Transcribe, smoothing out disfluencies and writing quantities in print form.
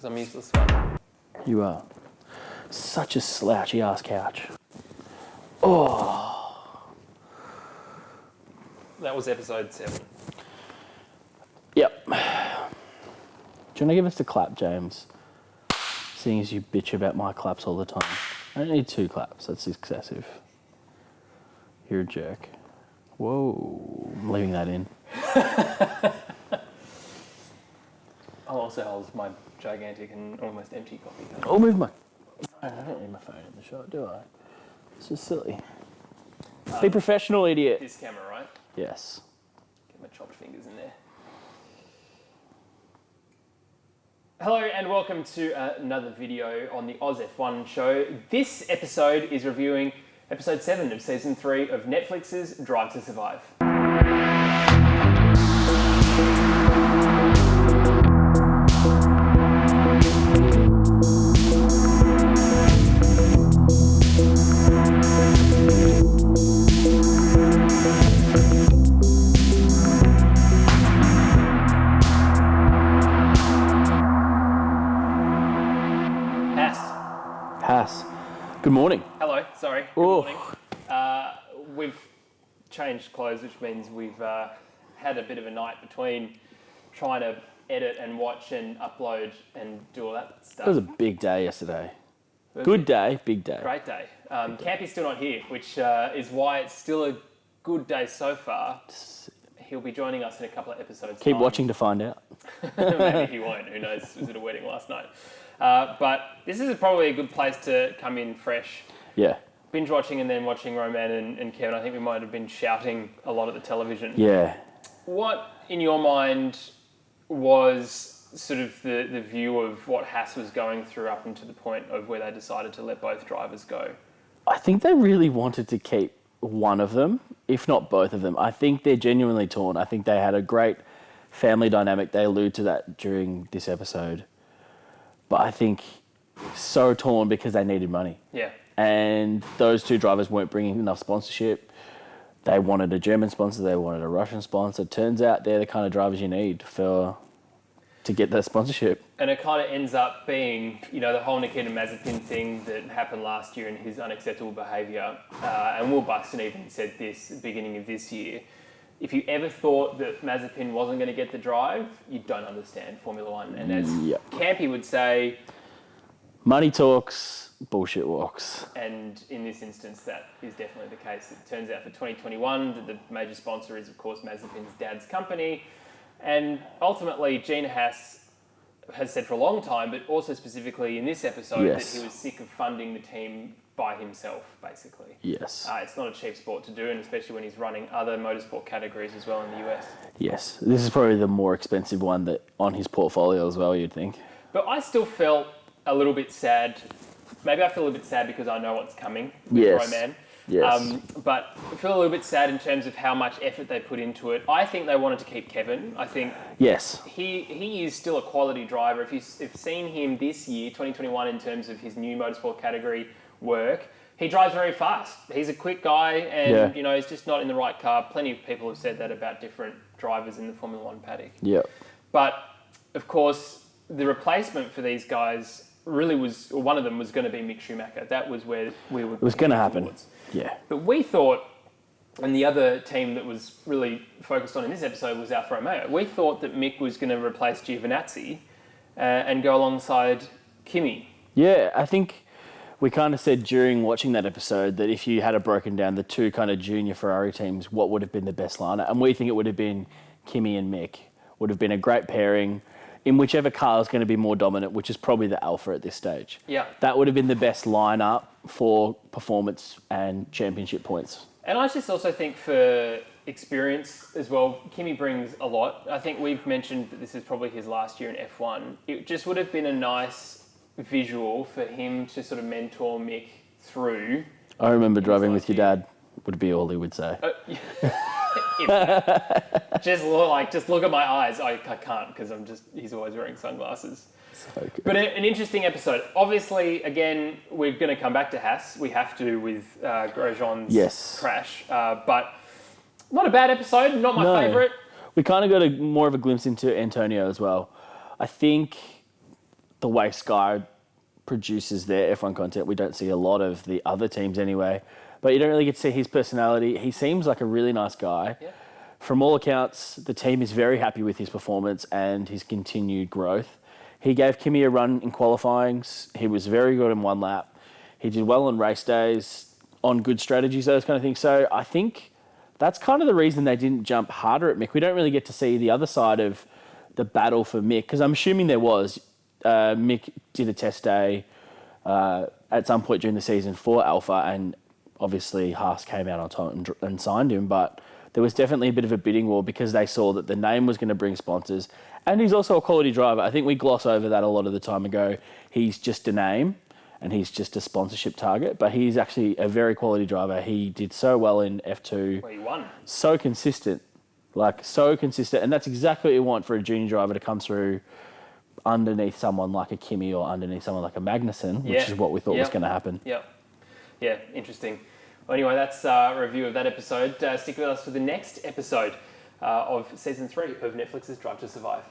because I'm useless one. You are. Such a slouchy ass couch. Oh. That was episode 7. Yep. Do you want to give us a clap, James? Seeing as you bitch about my claps all the time. I don't need 2 claps. That's excessive. You're a jerk. Whoa. I'm leaving that in. I'll also hold my gigantic and almost empty coffee cup. I'll move my phone. I don't need my phone in the shot, do I? It's just silly. Be professional, idiot. This camera, right? Yes. Get my chopped fingers in there. Hello and welcome to another video on the Oz F1 show. This episode is reviewing episode 7 of season 3 of Netflix's Drive to Survive. Haas. Good morning. Hello, sorry. Good morning. We've changed clothes, which means we've had a bit of a night between trying to edit and watch and upload and do all that stuff. It was a big day yesterday. Good day, big day. Great day. Campy's still not here, which is why it's still a good day so far. He'll be joining us in a couple of episodes. Keep watching to find out. Maybe he won't. Who knows? He was at a wedding last night. But this is probably a good place to come in fresh. Yeah. Binge watching and then watching Roman and Kevin. I think we might have been shouting a lot at the television. Yeah. What, in your mind, was sort of the view of what Haas was going through up until the point of where they decided to let both drivers go? I think they really wanted to keep one of them, if not both of them. I think they're genuinely torn. I think they had a great family dynamic. They allude to that during this episode. But I think so torn because they needed money. Yeah. And those 2 drivers weren't bringing enough sponsorship. They wanted a German sponsor. They wanted a Russian sponsor. Turns out they're the kind of drivers you need to get that sponsorship. And it kind of ends up being, the whole Nikita Mazepin thing that happened last year and his unacceptable behaviour. And Will Buxton even said this at the beginning of this year. If you ever thought that Mazepin wasn't going to get the drive, you don't understand Formula One. And as Campy would say... Money talks, bullshit walks. And in this instance, that is definitely the case. It turns out for 2021 that the major sponsor is, of course, Mazepin's dad's company. And ultimately, Gene Haas has said for a long time, but also specifically in this episode, that he was sick of funding the team by himself, basically. Yes. It's not a cheap sport to do, and especially when he's running other motorsport categories as well in the US. Yes. This is probably the more expensive one that on his portfolio as well, you'd think. But I still felt a little bit sad. Maybe I feel a little bit sad because I know what's coming with Roman. Yes. But I feel a little bit sad in terms of how much effort they put into it. I think they wanted to keep Kevin. I think he is still a quality driver. If you've seen him this year, 2021, in terms of his new motorsport category work, he drives very fast. He's a quick guy and, he's just not in the right car. Plenty of people have said that about different drivers in the Formula One paddock. Yeah. But, of course, the replacement for these guys really was, or one of them was going to be Mick Schumacher. That was where we were. It was going to happen. Yeah. But we thought, and the other team that was really focused on in this episode was Alfa Romeo. We thought that Mick was going to replace Giovinazzi and go alongside Kimi. Yeah, I think we kind of said during watching that episode that if you had broken down the 2 kind of junior Ferrari teams, what would have been the best lineup? And we think it would have been Kimi and Mick. Would have been a great pairing in whichever car is going to be more dominant, which is probably the Alfa at this stage. Yeah. That would have been the best lineup for performance and championship points. And I just also think for experience as well, Kimi brings a lot. I think we've mentioned that this is probably his last year in F1. It just would have been a nice visual for him to sort of mentor Mick through. I remember driving with your dad, would be all he would say. Just look at my eyes. I can't because he's always wearing sunglasses. So good. But an interesting episode. Obviously, again, we're going to come back to Haas. We have to with Grosjean's crash. But not a bad episode. Not my favourite. We kind of got more of a glimpse into Antonio as well. I think the way Sky produces their F1 content. We don't see a lot of the other teams anyway. But you don't really get to see his personality. He seems like a really nice guy. Yeah. From all accounts, the team is very happy with his performance and his continued growth. He gave Kimi a run in qualifying. He was very good in one lap. He did well on race days, on good strategies, those kind of things. So I think that's kind of the reason they didn't jump harder at Mick. We don't really get to see the other side of the battle for Mick, because I'm assuming there was. Mick did a test day at some point during the season for Alpha, and obviously Haas came out on time and signed him, but there was definitely a bit of a bidding war because they saw that the name was going to bring sponsors, and he's also a quality driver. I think we gloss over that a lot of the time and go, he's just a name and he's just a sponsorship target, but he's actually a very quality driver. He did so well in F2. Well, he won. So consistent, and that's exactly what you want for a junior driver to come through underneath someone like a Kimi or underneath someone like a Magnussen, which is what we thought was going to happen. Yep. Yeah, interesting. Well, anyway, that's a review of that episode. Stick with us for the next episode of Season 3 of Netflix's Drive to Survive.